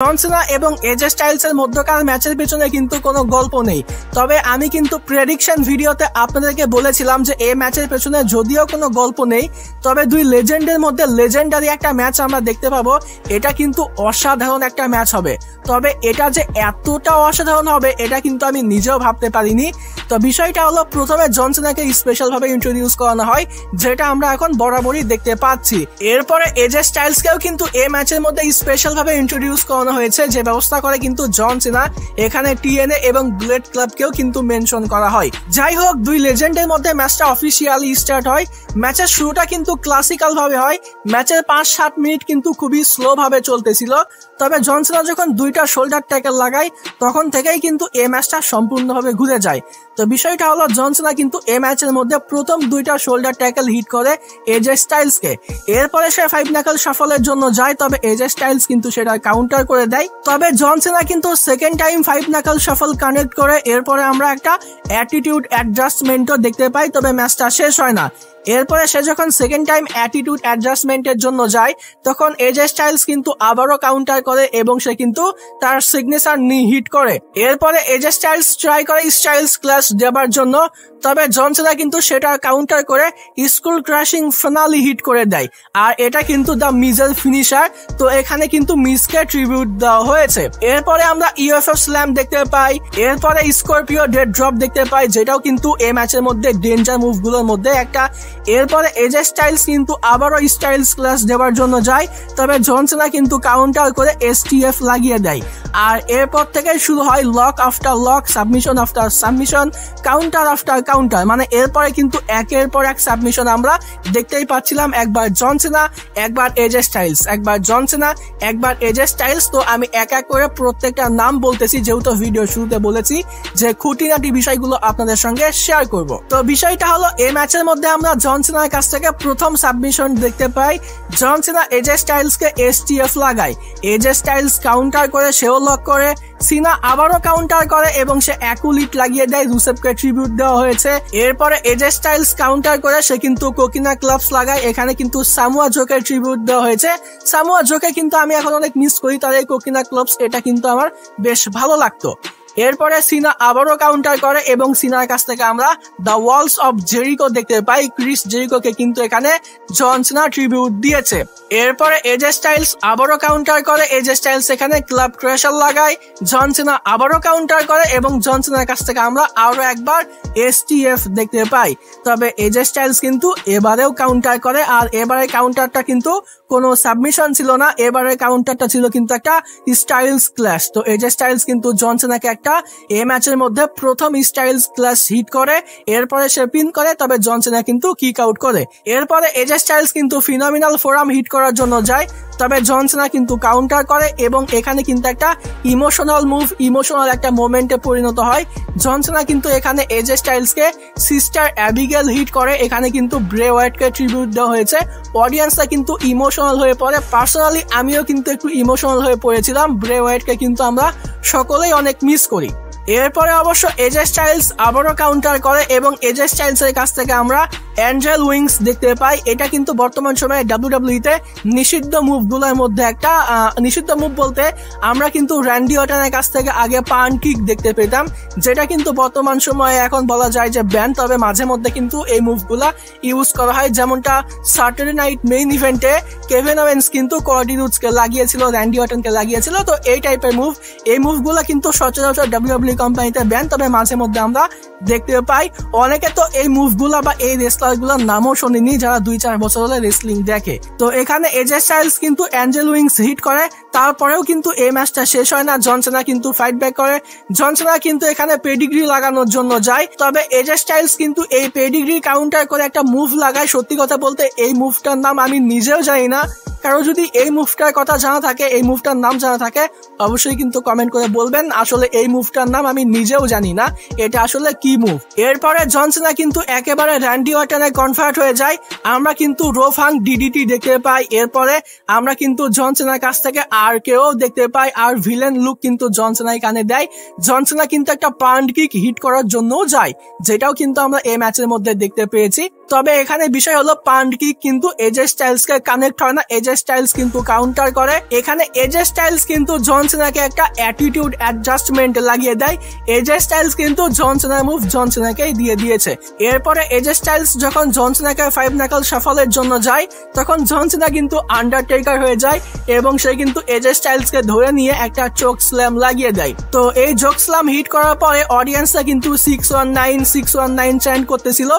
জন সিনা এবং এজে স্টাইলস এর মধ্যকার ম্যাচের পেছনে কিন্তু কোনো গল্প নেই, তবে আমি কিন্তু প্রেডিকশন ভিডিওতে আপনাদেরকে বলেছিলাম যে এই ম্যাচের পেছনে যদিও কোনো গল্প নেই, তবে দুই লেজেন্ডের মধ্যে লেজেন্ডারি একটা ম্যাচ আমরা দেখতে পাবো। এটা কিন্তু অসাধারণ একটা ম্যাচ হবে, তবে এটা যে এতটা অসাধারণ হবে এটা কিন্তু আমি নিজেও ভাবতে পারিনি। তো বিষয়টা হলো, প্রথমে জন সিনাকে স্পেশাল ভাবে ইন্ট্রোডিউস করানো হয়, যেটা আমরা এখন বরাবরই দেখতে পাচ্ছি। এরপরে এজে স্টাইলসকেও কিন্তু এই ম্যাচের মধ্যে স্পেশাল ভাবে ইন্ট্রোডিউস করানো হয়েছে, যে ব্যবস্থা করে কিন্তু জন সিনা। এখানে টিএনএ এবং বুলেট ক্লাবকেও কিন্তু মেনশন করা হয়। যাই হোক, দুই লেজেন্ডের মধ্যে ম্যাচটা অফিসিয়ালি স্টার্ট হয়। ম্যাচের শুরুটা কিন্তু ক্লাসিক্যাল ভাবে হয়। ম্যাচের 5-7 মিনিট কিন্তু খুবই স্লো ভাবে চলতেছিল, তবে জন সিনা যখন দুইটা শোল্ডার ট্যাকেল লাগায় তখন থেকেই কিন্তু এই ম্যাচটা সম্পূর্ণভাবে ঘুরে যায়। তো বিষয়টা হলো, জন সিনা কিন্তু এই ম্যাচের মধ্যে প্রথম দুইটা শোল্ডার ট্যাকেল হিট করে এজে স্টাইলসকে। এরপরে সে 5 নাকল শাফলের জন্য যায়, তবে এজে স্টাইলস কিন্তু সেটা কাউন্টার করে দেয়। তবে জন সিনা কিন্তু second time 5 Nakol shuffle connect করে। এরপরে আমরা একটা অ্যাটিটিউড অ্যাডজাস্টমেন্টও দেখতে পাই, তবে ম্যাচটা শেষ হয় না। এরপরে সে যখন সেকেন্ড টাইম অ্যাটিটিউড অ্যাডজাস্টমেন্টের জন্য যায়, তখন এজে স্টাইলস কিন্তু আবারও কাউন্টার করে এবং সে কিন্তু তার সিগনেচার নি হিট করে। এরপরে এজে স্টাইলস ট্রাই করে স্টাইলস ক্লাশ দেবার জন্য, তবে জন সিনা কিন্তু সেটা কাউন্টার করে স্কুল ক্রাশিং ফিনালি হিট করে দেয়। আর এটা কিন্তু দ্য মিজের ফিনিশার। তো এখানে কিন্তু মিজকে ট্রিবিউট দেওয়া হয়েছে। এরপরে আমরা ইউএফএফ স্ল্যাম দেখতে পাই, এরপরে স্করপিও ডেড ড্রপ দেখতে পাই, যেটাও কিন্তু এই ম্যাচের মধ্যে ডেঞ্জার মুভগুলোর মধ্যে একটা। এরপরে এজে স্টাইলস কিন্তু আবারও স্টাইলস ক্লাস দেওয়ার জন্য যায়, তবে জন সিনা কিন্তু কাউন্টার করে এসটিএফ লাগিয়ে দেয়। আর এরপর থেকে শুরু হয় lock after lock, submission after submission, counter after counter. মানে এরপরে কিন্তু একের পর এক সাবমিশন আমরা দেখতেই পাচ্ছিলাম। একবার জন সিনা, একবার এজে স্টাইলস, একবার জন সিনা, একবার এজে স্টাইলস। তো আমি এক এক করে প্রত্যেকটা নাম বলতেছি, যেহেতু ভিডিও শুরুতে বলেছি যে খুঁটিনাটি বিষয়গুলো আপনাদের সঙ্গে শেয়ার করব। তো বিষয়টা হলো, এই ম্যাচের মধ্যে আমরা জন সিনার কাছ থেকে প্রথম সাবমিশন দেখতে পাই। জন সিনা এজে স্টাইলসকে এসটিএফ লাগায়, এজে স্টাইলস কাউন্টার করে সেও লক করে, সিনা আবারও কাউন্টার করে এবং সে অ্যাকুলিট লাগিয়ে দেয়। রুসেফকে ট্রিবিউট দেওয়া হয়েছে। এরপরে এজে স্টাইলস কাউন্টার করে সে কিন্তু কোকিনা ক্লাবস লাগায়। এখানে কিন্তু সামুয়া জোকে ট্রিবিউট দেওয়া হয়েছে। সামুয়া জোকে কিন্তু আমি এখন অনেক মিস করি, তার এই কোকিনা ক্লাবস এটা কিন্তু আমার বেশ ভালো লাগতো। এরপরে সিনা আবারও কাউন্টার করে এবং সিনার কাছ থেকে আমরা দ্য ওয়ালস অফ জেরিকো দেখতে পাই। ক্রিস জেরিকোকে কিন্তু এখানে জন সিনা ট্রিবিউট দিয়েছে। এরপরে এজে স্টাইলস আবারও কাউন্টার করে, এজে স্টাইলস এখানে ক্লাব ক্র্যাশার লাগায়। জন সিনা আবারও কাউন্টার করে এবং জন সিনার কাছ থেকে আমরা আরো একবার এসটিএফ দেখতে পাই। তবে এজে স্টাইলস কিন্তু এবারেও কাউন্টার করে, আর এবারে কাউন্টারটা কিন্তু কোনো সাবমিশন ছিল না, এবারে কাউন্টারটা ছিল কিন্তু একটা স্টাইলস ক্লাশ। তো এজে স্টাইলস কিন্তু জন সিনাকে একটা এই ম্যাচের মধ্যে প্রথম স্টাইলস ক্লাশ হিট করে, এরপরে সে পিন করে, তবে জন সিনা কিন্তু কিক আউট করে। এরপরে এজে স্টাইলস কিন্তু ফিনোমিনাল ফোরাম হিট করার জন্য যায়, তবে জন সিনা কিন্তু কাউন্টার করে এবং এখানে কিন্তু একটা ইমোশনাল মুভ, ইমোশনাল একটা মোমেন্টে পরিণত হয়। জন সিনা কিন্তু এখানে এজে স্টাইলসকে সিস্টার অ্যাবিগেল হিট করে। এখানে কিন্তু ব্রে হোয়াইটকে ট্রিবিউট দেওয়া হয়েছে। অডিয়েন্সটা কিন্তু ইমোশনাল হয়ে পড়ে। পার্সোনালি আমিও কিন্তু একটু ইমোশনাল হয়ে পড়েছিলাম। ব্রে হোয়াইটকে কিন্তু আমরা সকলেই অনেক মিস করি। এরপরে অবশ্য এজে স্টাইলস আবারও কাউন্টার করে এবং এজে স্টাইলস এর কাছ থেকে আমরা অ্যাঞ্জেল উইংস দেখতে পাই। এটা কিন্তু বর্তমান সময়ে ডাব্লিউডাব্লিউই তে নিষিদ্ধ মুভগুলোর মধ্যে একটা। নিষিদ্ধ মুভ বলতে আমরা কিন্তু র্যান্ডি অর্টনের কাছ থেকে আগে পান কিক দেখতে পেতাম, যেটা কিন্তু বর্তমান সময়ে এখন বলা যায় যে ব্যান, তবে মাঝে মধ্যে কিন্তু এই মুভগুলা ইউজ করা হয়। যেমনটা স্যাটারডে নাইট মেইন ইভেন্টে কেভিন ওয়েন্স কিন্তু কর্ডি রুডসকে লাগিয়েছিল, র্যান্ডি অর্টনকে লাগিয়েছিল। তো এই টাইপের মুভ, এই মুভগুলা কিন্তু সচরাচর ডাব্লিউডাব্লিউই কোম্পানিতে ব্যান, তবে মাঝে মধ্যে আমরা দেখতে পাই। অনেকে তো এই মুভগুলা বা এই রেসলারগুলোর নামও শোনেনি, যারা 2-4 বছর হলে রেসলিং দেখে। তো এখানে এজে স্টাইলস কিন্তু অ্যাঞ্জেল উইংস হিট করে, তারপরেও কিন্তু এই ম্যাচটা শেষ হয় না। জন সিনা কিন্তু ফাইট ব্যাক করে। জন সিনা কিন্তু এখানে পেডিগ্রি লাগানোর জন্য যায়, তবে এজে স্টাইলস কিন্তু এই পেডিগ্রি কাউন্টার করে একটা মুভ লাগায়। সত্যি কথা বলতে এই মুভটার নাম আমি নিজেও জানি না। কারো যদি এই মুভটার কথা জানা থাকে, এই মুভটার নাম জানা থাকে, অবশ্যই কিন্তু কমেন্ট করে বলবেন। আসলে এই মুভটার নাম আমি নিজেও জানি না এটা আসলে কি মুভ। এরপরে জন সিনা কিন্তু একেবারে র্যান্ডি অর্টনে কনভার্ট হয়ে যায়। আমরা কিন্তু রোফাং ডিডিটি দেখতে পাই। এরপরে আমরা কিন্তু জন সিনার কাছ থেকে আর কেউ দেখতে পাই, আর ভিলেন লুক কিন্তু জন সিনাই কানে দেয়। জন সিনা কিন্তু একটা পান্ড কিক হিট করার জন্যও যায়, যেটাও কিন্তু আমরা এই ম্যাচের মধ্যে দেখতে পেয়েছি। তবে এখানে বিষয় হলো পান্ড কিক কিন্তু এজে স্টাইলস কে কানেক্ট হয় না, এজে স্টাইলস কিন্তু কাউন্টার করে। এখানে এজে স্টাইলস কিন্তু জন সিনাকে একটা অ্যাটিটিউড অ্যাডজাস্টমেন্ট লাগিয়ে দেয়। এজে স্টাইলস কিন্তু জন সিনার মুভ জন সিনাকে দিয়ে দিয়েছে। এরপরে এজে স্টাইলস যখন জন সিনাকে 5 নাকল শাফলের জন্য যায় তখন জন সিনা কিন্তু আন্ডারটেকার হয়ে যায় এবং সে কিন্তু এজে স্টাইলস কে ধরে নিয়ে একটা চোক স্ল্যাম লাগিয়ে দেয়। তো এই চোক স্ল্যাম হিট করার পরে অডিয়েন্সরা কিন্তু 619 619 চ্যান্ট করতেছিল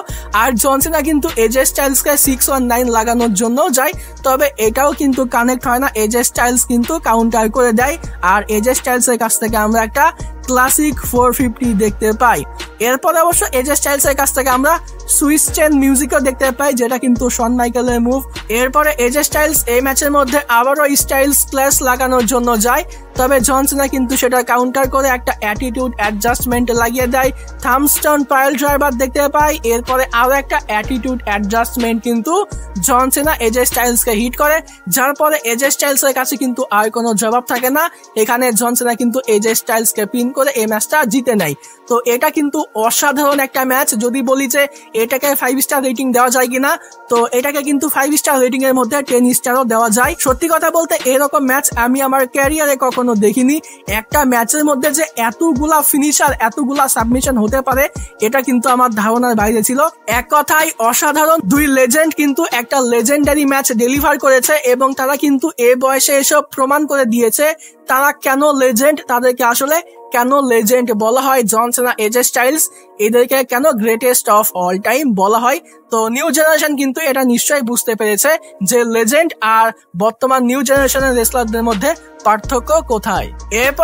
আর জন সিনা কিন্তু এজে স্টাইলস কে 619 লাগানোর জন্য যায়। তবে এটাও কিন্তু কানেক্ট হয় না, এজে স্টাইলস কিন্তু কাউন্টার করে দেয় আর এজে স্টাইলস এর কাছ থেকে আমরা একটা ক্লাসিক 450 দেখতে পাই। এরপর অবশ্য এজে স্টাইলস এর কাছ থেকে আমরা সুইচ চেন মিউজিকও দেখতে পাই, যেটা কিন্তু শন মাইকেলের মুভ। এরপরে এজে স্টাইলস এই ম্যাচের মধ্যে আবারও স্টাইলস ক্লাস লাগানোর জন্য যায়, তবে জন সিনা কিন্তু সেটা কাউন্টার করে একটা অ্যাটিটিউড অ্যাডজাস্টমেন্ট লাগিয়ে দেয়। থামস্টোন পাইল ড্রাইভার দেখতে পাই। এরপরে আরো একটা অ্যাটিটিউড অ্যাডজাস্টমেন্ট কিন্তু জন সিনা এজে স্টাইলস কে হিট করে, যার পরে এজে স্টাইলস এর কাছে কিন্তু আর কোনো জবাব থাকে না। এখানে জন সিনা কিন্তু এজে স্টাইলস কে পিন করে এই ম্যাচটা জিতে নেয়। তো এটা কিন্তু অসাধারণ একটা ম্যাচ। যদি বলি যে এটাকে 5 স্টার রেটিং দেওয়া যায় কিনা, তো এটাকে কিন্তু 5 স্টার রেটিং এর মধ্যে 10 স্টারও দেওয়া যায়। সত্যি কথা বলতে এরকম ম্যাচ আমি আমার ক্যারিয়ারে কখনো দেখিনি। একটা ম্যাচের মধ্যে যে এতগুলা ফিনিশার এতগুলা সাবমিশন হতে পারে এটা কিন্তু আমার ধারণার বাইরে ছিল। এক কথায় অসাধারণ, দুই লেজেন্ড কিন্তু একটা লেজেন্ডারি ম্যাচ ডেলিভার করেছে এবং তারা কিন্তু এ বয়সে এসব প্রমাণ করে দিয়েছে তারা কেন লেজেন্ড, তাদেরকে আসলে কেন লেজেন্ড বলা হয়। জন সিনা এজে স্টাইলস এদেরকে কেন গ্রেটেস্ট অফ অল টাইম বলা হয়। তো নিউ জেনারেশন কিন্তু এটা নিশ্চয়ই বুঝতে পেরেছে যে লেজেন্ড আর বর্তমান নিউ জেনারেশনের রেসলারদের মধ্যে পার্থক্য কোথায়। এরপর